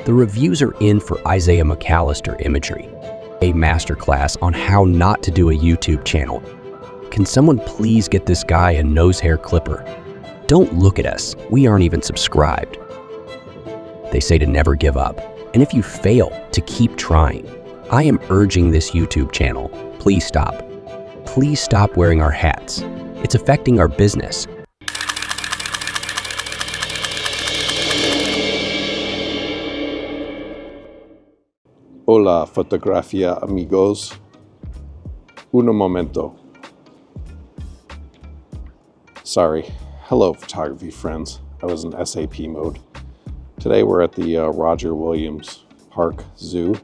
The reviews are in for Isaiah McAllister Imagery, a masterclass on how not to do a YouTube channel. Can someone please get this guy a nose hair clipper? Don't look at us, we aren't even subscribed. They say to never give up, and if you fail, to keep trying. I am urging this YouTube channel, please stop. Please stop wearing our hats. It's affecting our business. Hola, fotografía amigos. Un momento. Sorry. Hello, photography friends. I was in SAP mode. Today we're at the Roger Williams Park Zoo,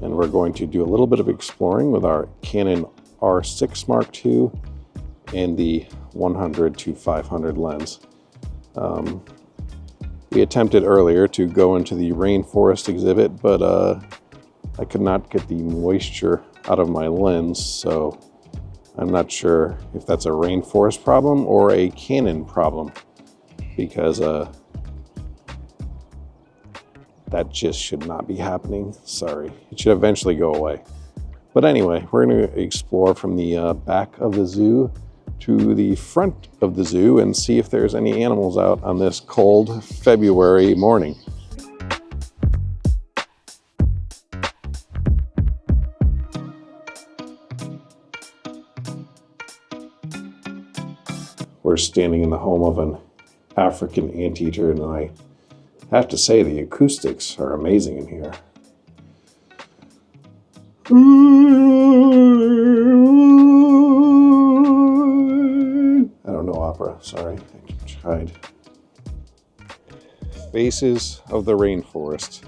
and we're going to do a little bit of exploring with our Canon R6 Mark II and the 100-500 lens. We attempted earlier to go into the rainforest exhibit, but I could not get the moisture out of my lens, so I'm not sure if that's a rainforest problem or a Canon problem, because that just should not be happening. Sorry, it should eventually go away. But anyway, we're going to explore from the back of the zoo to the front of the zoo and see if there's any animals out on this cold February morning. We're standing in the home of an African anteater, and I have to say the acoustics are amazing in here. I don't know opera, sorry, I tried. Faces of the rainforest.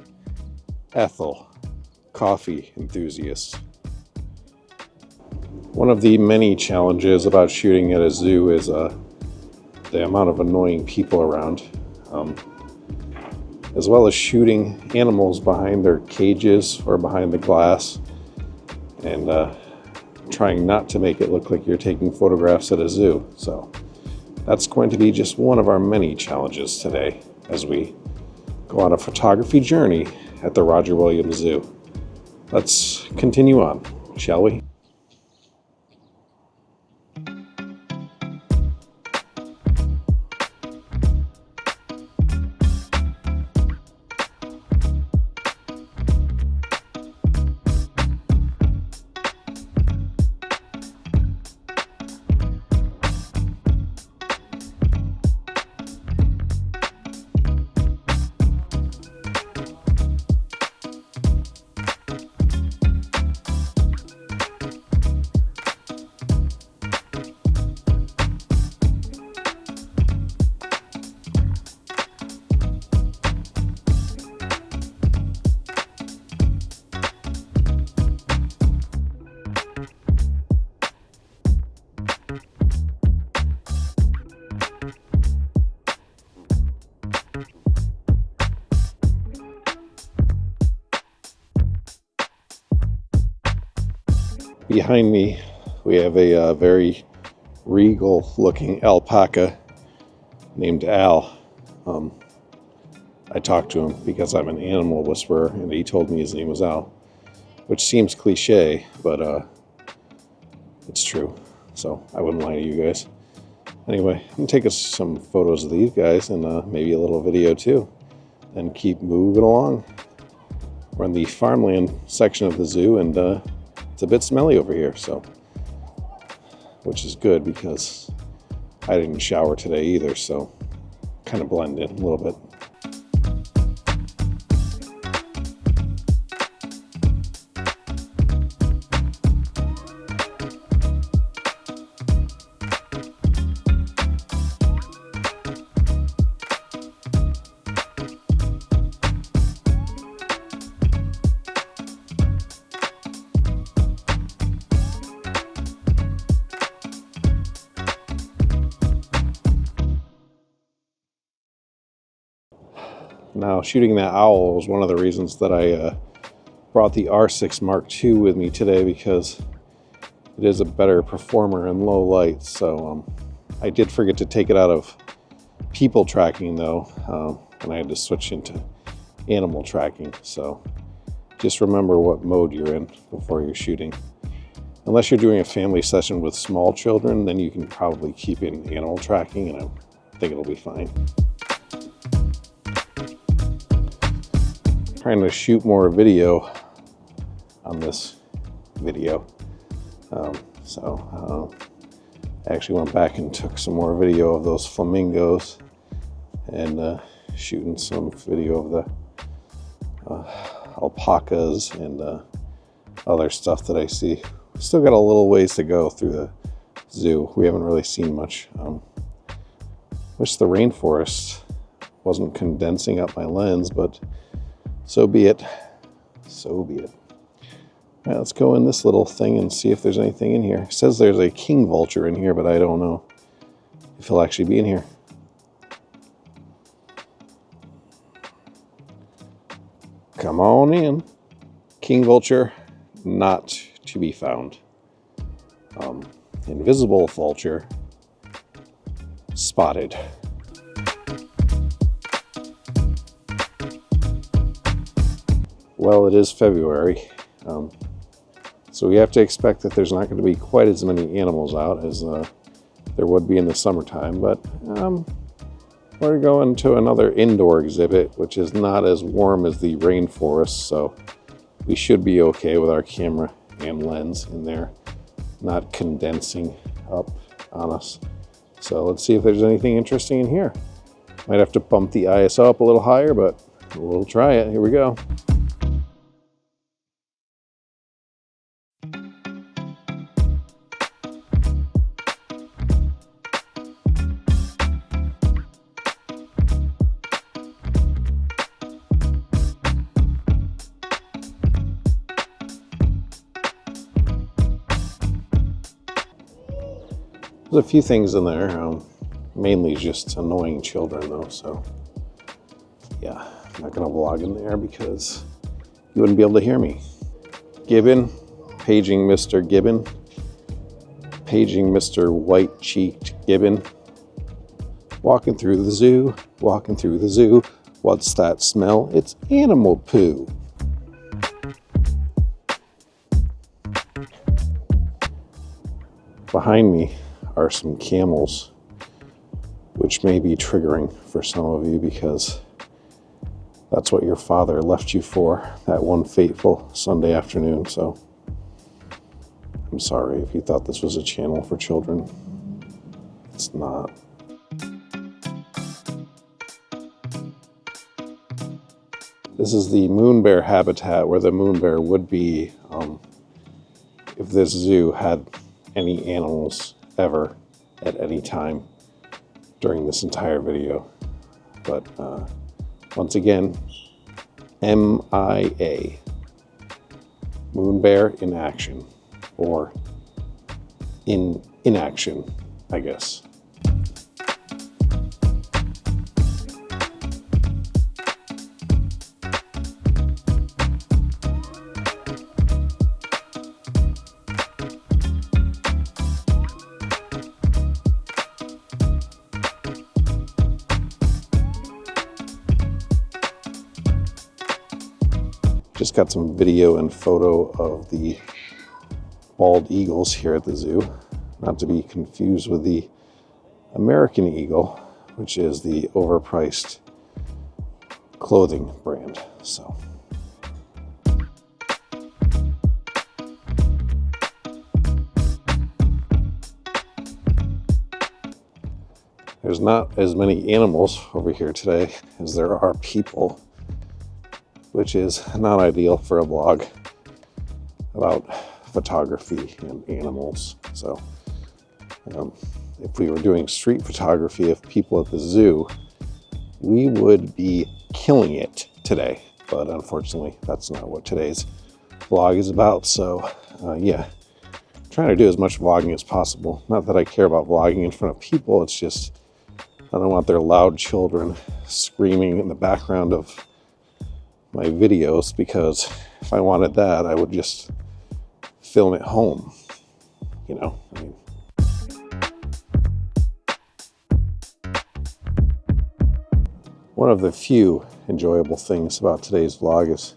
Ethel, coffee enthusiast. One of the many challenges about shooting at a zoo is the amount of annoying people around, as well as shooting animals behind their cages or behind the glass, and trying not to make it look like you're taking photographs at a zoo. So that's going to be just one of our many challenges today as we go on a photography journey at the Roger Williams Zoo. Let's continue on, shall we? Behind me, we have a very regal-looking alpaca named Al. I talked to him because I'm an animal whisperer, and he told me his name was Al, which seems cliche, but it's true, so I wouldn't lie to you guys. Anyway, I'm going to take us some photos of these guys and maybe a little video too, and keep moving along. We're in the farmland section of the zoo, and it's a bit smelly over here, so, which is good because I didn't shower today either, so kind of blend in a little bit. Now, shooting that owl was one of the reasons that I brought the R6 Mark II with me today, because it is a better performer in low light. So I did forget to take it out of people tracking though, and I had to switch into animal tracking. So just remember what mode you're in before you're shooting. Unless you're doing a family session with small children, then you can probably keep in animal tracking, and I think it'll be fine. Trying to shoot more video on this video. I actually went back and took some more video of those flamingos and shooting some video of the alpacas and other stuff that I see. Still got a little ways to go through the zoo. We haven't really seen much. Wish the rainforest wasn't condensing up my lens, but so be it. So be it. All right, let's go in this little thing and see if there's anything in here. It says there's a king vulture in here, but I don't know if he'll actually be in here. Come on in. King vulture, not to be found. Invisible vulture, spotted. Well, it is February, so we have to expect that there's not going to be quite as many animals out as there would be in the summertime, but we're going to another indoor exhibit, which is not as warm as the rainforest, so we should be okay with our camera and lens in there, not condensing up on us. So let's see if there's anything interesting in here. Might have to bump the ISO up a little higher, but we'll try it. Here we go. There's a few things in there, mainly just annoying children though, so yeah, I'm not gonna vlog in there because you wouldn't be able to hear me. Gibbon, paging Mr. Gibbon, paging Mr. White-cheeked Gibbon. Walking through the zoo, walking through the zoo. What's that smell? It's animal poo. Behind me are some camels, which may be triggering for some of you because that's what your father left you for that one fateful Sunday afternoon. So I'm sorry if you thought this was a channel for children. It's not. This is the moon bear habitat where the moon bear would be if this zoo had any animals ever at any time during this entire video. But once again, MIA, moon bear in action, or in inaction, I guess. Just got some video and photo of the bald eagles here at the zoo, not to be confused with the American eagle, which is the overpriced clothing brand. So there's not as many animals over here today as there are people, which is not ideal for a vlog about photography and animals. So if we were doing street photography of people at the zoo, we would be killing it today. But unfortunately, that's not what today's vlog is about. So yeah, trying to do as much vlogging as possible. Not that I care about vlogging in front of people, it's just I don't want their loud children screaming in the background of my videos, because if I wanted that, I would just film at home, you know. I mean, one of the few enjoyable things about today's vlog is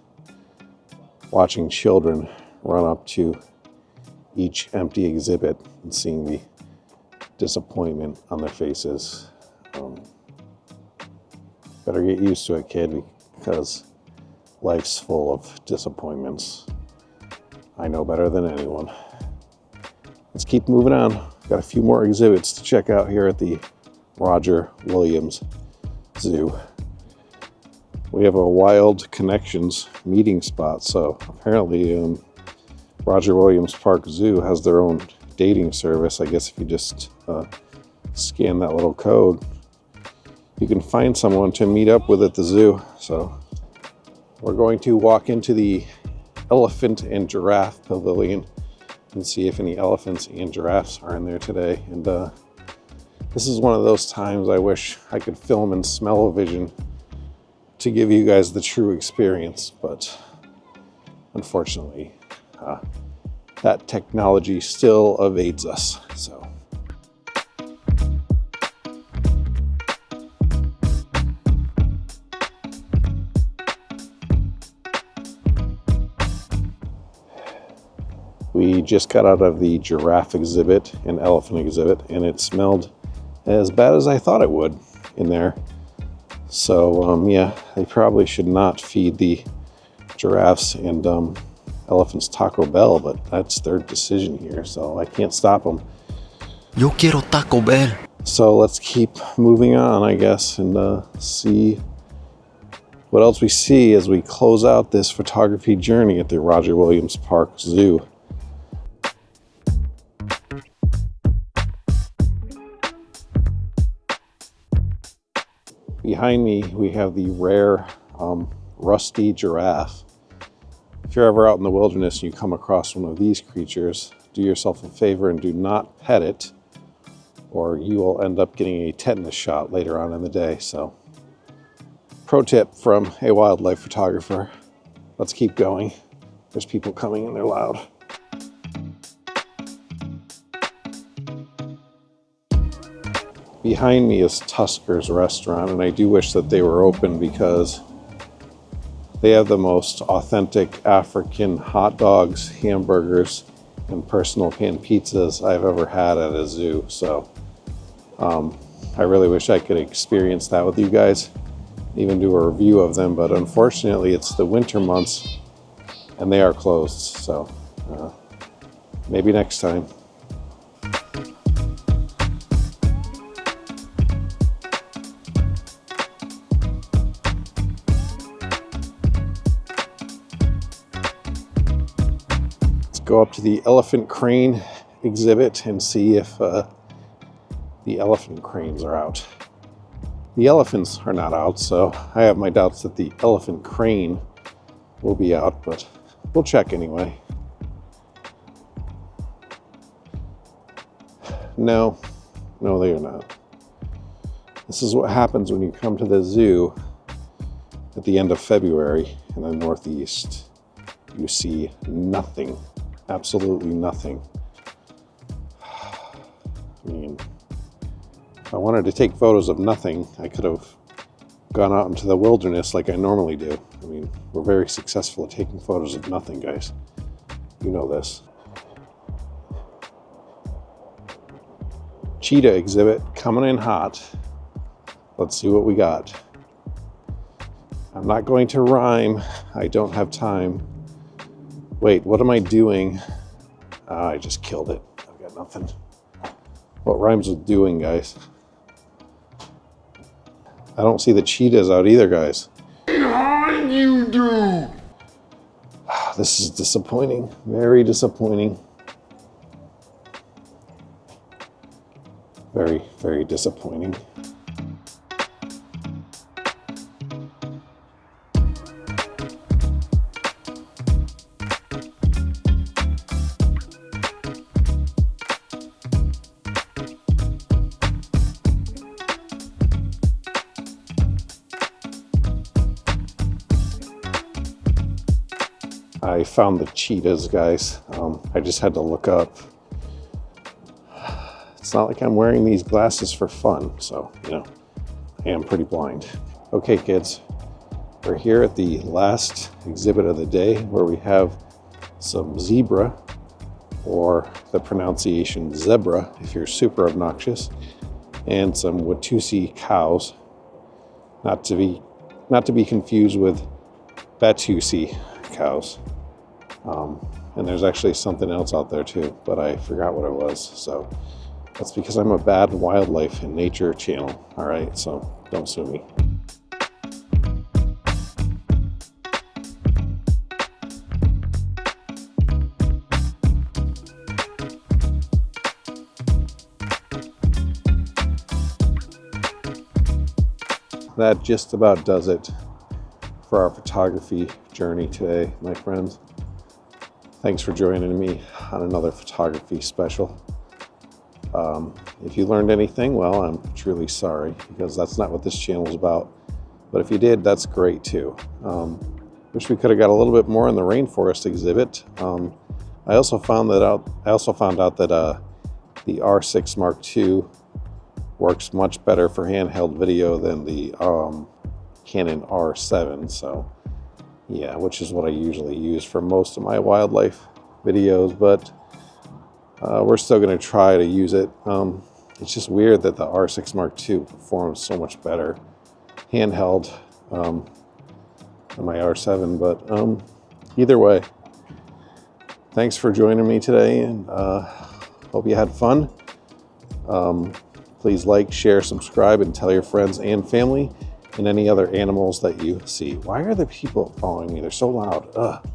watching children run up to each empty exhibit and seeing the disappointment on their faces. Better get used to it, kid, because life's full of disappointments. I know better than anyone. Let's keep moving on. Got a few more exhibits to check out here at the Roger Williams Zoo. We have a Wild Connections meeting spot, so apparently Roger Williams Park Zoo has their own dating service. I guess if you just scan that little code, you can find someone to meet up with at the zoo. So we're going to walk into the elephant and giraffe pavilion and see if any elephants and giraffes are in there today. And this is one of those times I wish I could film in smell-o-vision to give you guys the true experience, but unfortunately that technology still evades us. So we just got out of the giraffe exhibit and elephant exhibit, and it smelled as bad as I thought it would in there. So yeah, they probably should not feed the giraffes and elephants Taco Bell, but that's their decision here, so I can't stop them. Yo quiero Taco Bell. So let's keep moving on, I guess, and see what else we see as we close out this photography journey at the Roger Williams Park Zoo. Behind me, we have the rare rusty giraffe. If you're ever out in the wilderness and you come across one of these creatures, do yourself a favor and do not pet it, or you will end up getting a tetanus shot later on in the day. So, pro tip from a wildlife photographer. Let's keep going. There's people coming and they're loud. Behind me is Tusker's restaurant, and I do wish that they were open because they have the most authentic African hot dogs, hamburgers, and personal pan pizzas I've ever had at a zoo. So I really wish I could experience that with you guys, even do a review of them, but unfortunately it's the winter months and they are closed. So maybe next time. Go up to the elephant crane exhibit and see if the elephant cranes are out. The elephants are not out, so I have my doubts that the elephant crane will be out, but we'll check anyway. No, they are not. This is what happens when you come to the zoo at the end of February in the Northeast. You see nothing. Absolutely nothing. I mean, if I wanted to take photos of nothing, I could have gone out into the wilderness like I normally do. I mean, we're very successful at taking photos of nothing, guys. You know this. Cheetah exhibit coming in hot. Let's see what we got. I'm not going to rhyme. I don't have time. Wait, what am I doing? I just killed it. I've got nothing. What rhymes with doing, guys? I don't see the cheetahs out either, guys. Behind you, dude! This is disappointing. Very disappointing. Very, very disappointing. I found the cheetahs, guys. I just had to look up. It's not like I'm wearing these glasses for fun, so, you know, I am pretty blind. Okay, kids, We're here at the last exhibit of the day where we have some zebra, or the pronunciation zebra if you're super obnoxious, and some Watusi cows, not to be confused with Batusi cows. And there's actually something else out there too, but I forgot what it was. So that's because I'm a bad wildlife and nature channel. All right, so don't sue me. That just about does it for our photography journey today, my friends. Thanks for joining me on another photography special. If you learned anything, well, I'm truly sorry, because that's not what this channel is about. But if you did, that's great too. Wish we could have got a little bit more in the rainforest exhibit. I also found out that the R6 Mark II works much better for handheld video than the Canon R7. So yeah, which is what I usually use for most of my wildlife videos, but we're still going to try to use it. It's just weird that the R6 Mark II performs so much better handheld than my R7, but either way, thanks for joining me today, and hope you had fun. Please like, share, subscribe, and tell your friends and family and any other animals that you see. Why are the people following me? They're so loud. Ugh.